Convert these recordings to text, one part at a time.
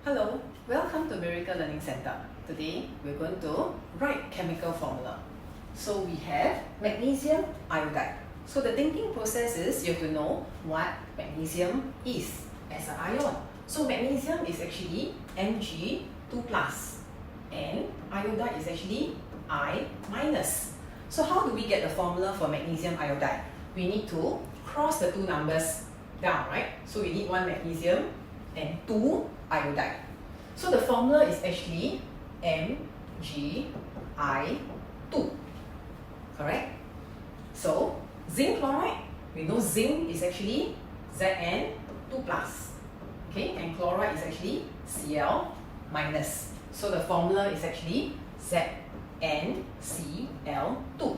Hello, welcome to Miracle Learning Center. Today we're going to write chemical formula. So we have magnesium iodide. So the thinking process is you have to know what magnesium is as an ion. So magnesium is actually Mg2+, and iodide is actually I-. So how do we get the formula for magnesium iodide? We need to cross the two numbers down, right? So we need one magnesium and two iodide. So the formula is actually MgI2, correct? So zinc chloride, we know zinc is actually Zn2+, okay, and chloride is actually Cl-. So the formula is actually ZnCl2.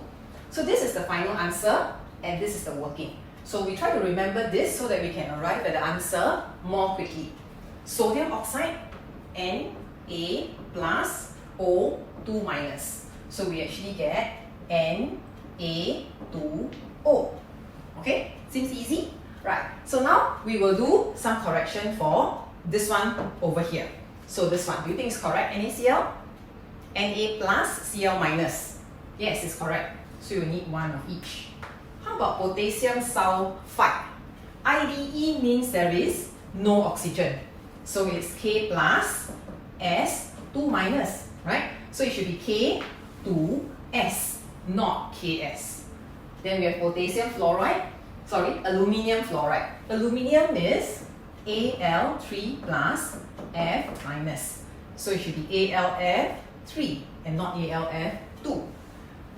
So this is the final answer and this is the working. So we try to remember this so that we can arrive at the answer more quickly. Sodium oxide, Na+O2-. So we actually get Na2O. Okay, seems easy? Right, so now we will do some correction for this one over here. So this one, do you think it's correct? NaCl? Na+, Cl-. Yes, it's correct. So you need one of each. How about potassium sulfide? IDE means there is no oxygen. So it's K plus S2-, right? So it should be K2S, not KS. Then we have potassium fluoride, aluminium fluoride. Aluminium is Al3 plus F-. So it should be AlF3 and not AlF2.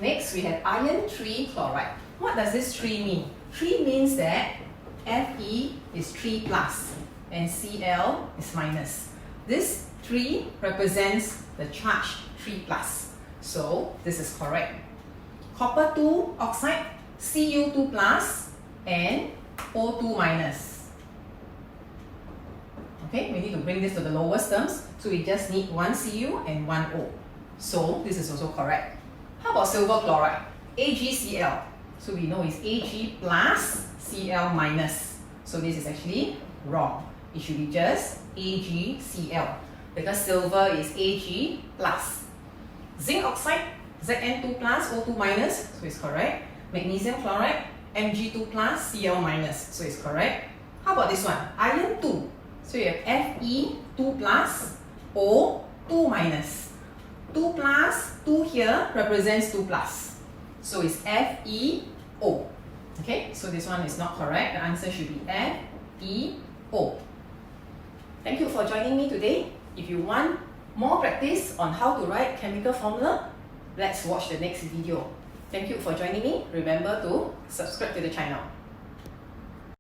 Next, we have iron 3 chloride. What does this 3 mean? 3 means that Fe is 3 plus and Cl is minus. This 3 represents the charge 3 plus. So this is correct. Copper 2 oxide, Cu2 plus and O2-. Okay, we need to bring this to the lowest terms. So we just need one Cu and one O. So this is also correct. How about silver chloride? AgCl. So we know it's Ag plus Cl-. So this is actually wrong. It should be just AgCl because silver is Ag plus. Zinc oxide, Zn2 plus O2-. So it's correct. Magnesium chloride, Mg2 plus Cl-. So it's correct. How about this one? Iron 2. So you have Fe2 plus O2-. 2 plus, 2 here represents 2 plus. So it's FeO. Okay, so this one is not correct. The answer should be FeO. Thank you for joining me today. If you want more practice on how to write chemical formula, let's watch the next video. Thank you for joining me. Remember to subscribe to the channel.